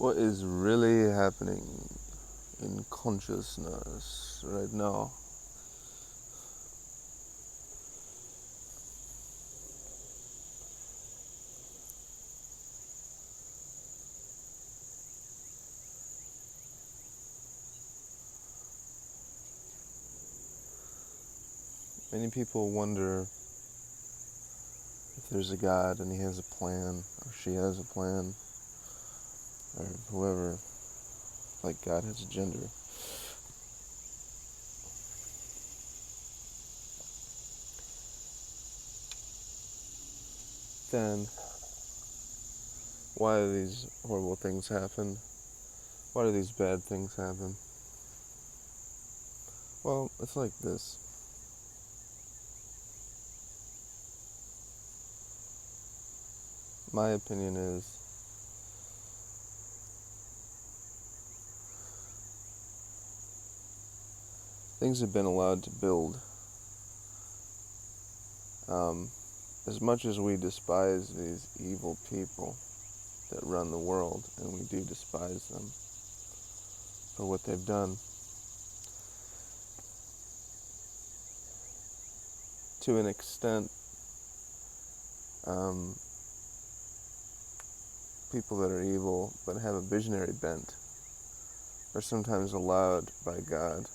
What is really happening in consciousness right now? Many people wonder if there's a God and he has a plan, or she has a plan, or whoever, like God has a gender. Then, why do these horrible things happen? Why do these bad things happen? Well, it's like this. My opinion is things have been allowed to build. As much as we despise these evil people that run the world, and we do despise them for what they've done, to an extent, people that are evil but have a visionary bent are sometimes allowed by God,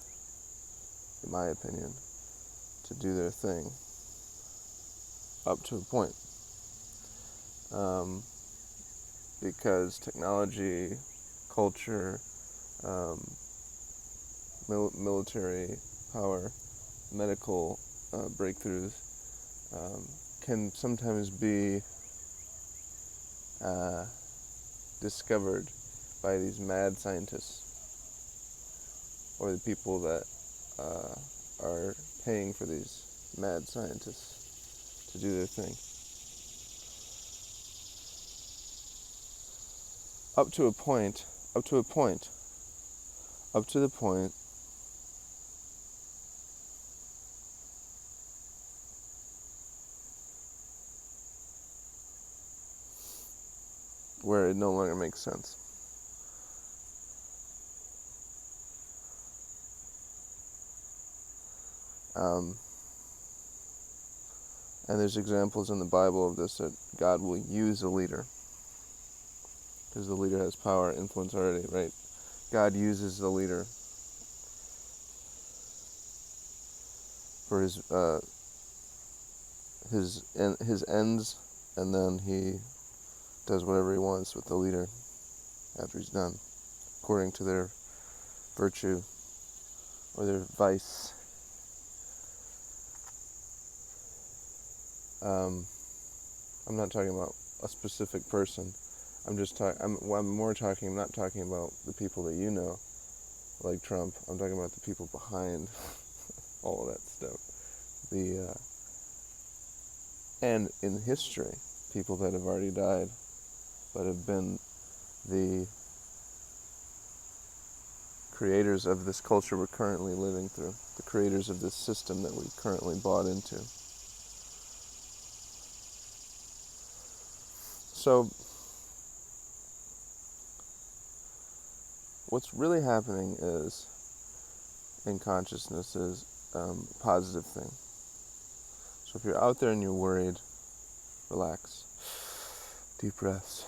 in my opinion, to do their thing up to a point. Because technology, culture, military power, medical breakthroughs can sometimes be discovered by these mad scientists, or the people that are paying for these mad scientists to do their thing. Up to the point where it no longer makes sense. And there's examples in the Bible of this, that God will use a leader, because the leader has power, influence already, right? God uses the leader for his ends, and then he does whatever he wants with the leader after he's done, according to their virtue or their vice. I'm not talking about a specific person. I'm not talking about the people that you know, like Trump. I'm talking about the people behind all of that stuff. And in history, people that have already died, but have been the creators of this culture we're currently living through, the creators of this system that we currently bought into. So, what's really happening is, in consciousness, is a positive thing. So if you're out there and you're worried, relax. Deep breaths.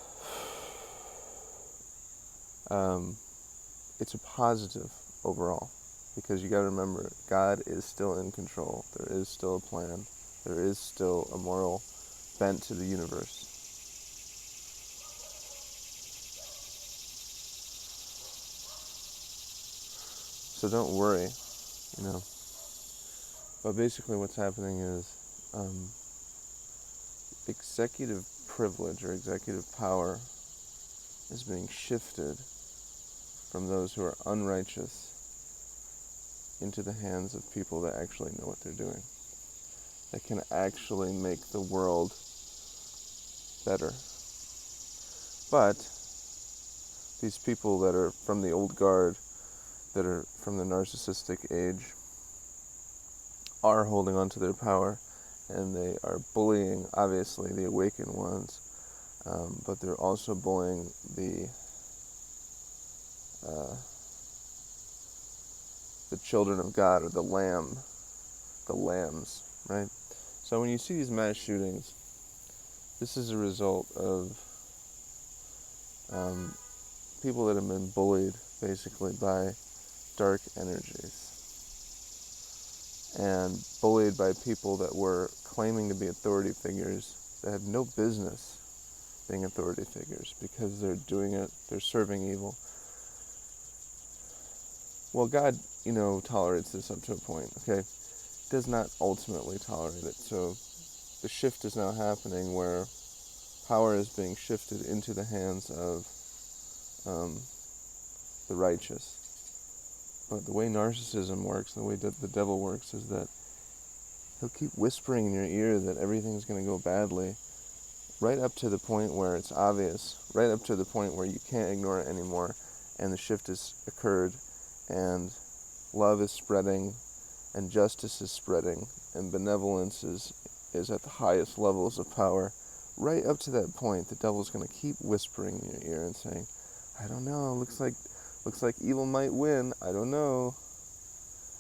It's a positive overall, because you got to remember, God is still in control. There is still a plan. There is still a moral bent to the universe. So don't worry, But basically what's happening is executive privilege or executive power is being shifted from those who are unrighteous into the hands of people that actually know what they're doing, that can actually make the world better. But these people that are from the old guard, that are from the narcissistic age, are holding on to their power, and they are bullying, obviously, the awakened ones, but they're also bullying the the children of God, or the lambs, right? So when you see these mass shootings, this is a result of people that have been bullied, basically, by dark energies, and bullied by people that were claiming to be authority figures that had no business being authority figures, because they're doing it, they're serving evil. Well, God, tolerates this up to a point, okay? Does not ultimately tolerate it. So the shift is now happening where power is being shifted into the hands of the righteous. But the way narcissism works, the way the devil works, is that he'll keep whispering in your ear that everything's going to go badly, right up to the point where it's obvious, right up to the point where you can't ignore it anymore, and the shift has occurred, and love is spreading, and justice is spreading, and benevolence is at the highest levels of power. Right up to that point, the devil's going to keep whispering in your ear and saying, I don't know, looks like evil might win, I don't know.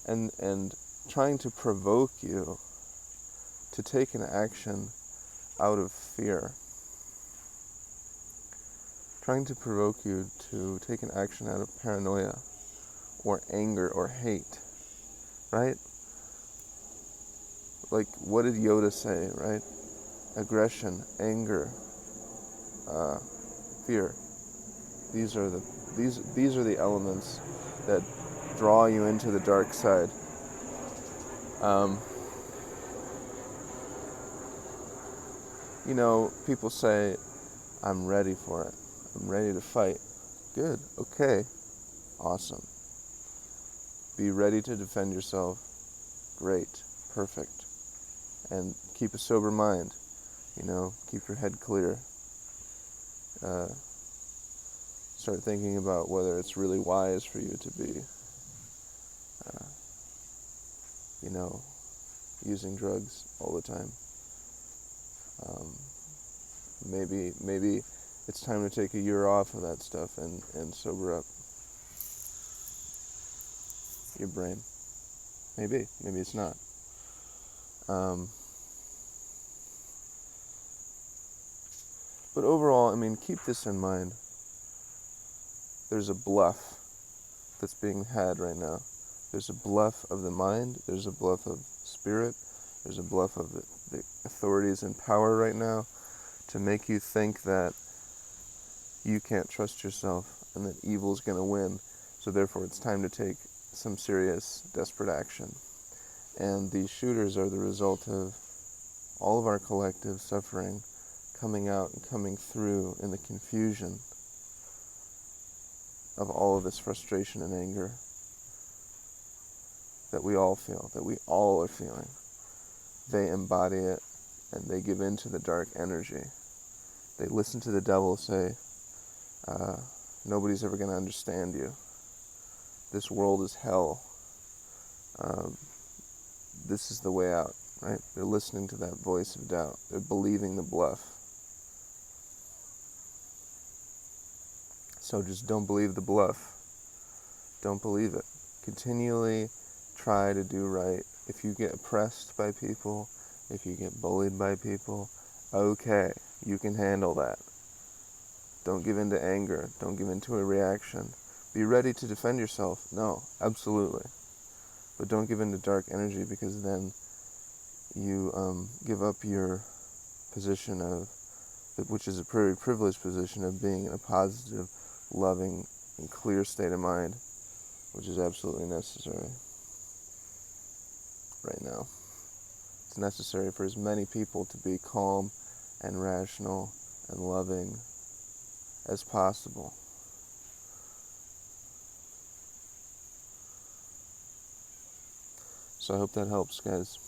And trying to provoke you to take an action out of fear. Trying to provoke you to take an action out of paranoia or anger or hate, right? Like, what did Yoda say, right? Aggression, anger, fear. These are the elements that draw you into the dark side. People say, I'm ready for it. I'm ready to fight. Good. Okay. Awesome. Be ready to defend yourself. Great. Perfect. And keep a sober mind. Keep your head clear. Start thinking about whether it's really wise for you to be, using drugs all the time. Maybe it's time to take a year off of that stuff and sober up your brain. Maybe it's not. But overall, keep this in mind. There's a bluff that's being had right now. There's a bluff of the mind. There's a bluff of spirit. There's a bluff of the authorities in power right now to make you think that you can't trust yourself and that evil's going to win. So therefore, it's time to take some serious, desperate action. And these shooters are the result of all of our collective suffering coming out and coming through in the confusion of all of this frustration and anger that we all feel, that we all are feeling. They embody it, and they give in to the dark energy. They listen to the devil say, nobody's ever going to understand you. This world is hell. This is the way out, right? They're listening to that voice of doubt. They're believing the bluff. So just don't believe the bluff. Don't believe it. Continually try to do right. If you get oppressed by people, if you get bullied by people, okay, you can handle that. Don't give in to anger. Don't give in to a reaction. Be ready to defend yourself. No, absolutely. But don't give in to dark energy, because then you give up your position of, which is a very privileged position of being in a positive, loving, and clear state of mind, which is absolutely necessary right now. It's necessary for as many people to be calm and rational and loving as possible. So I hope that helps, guys.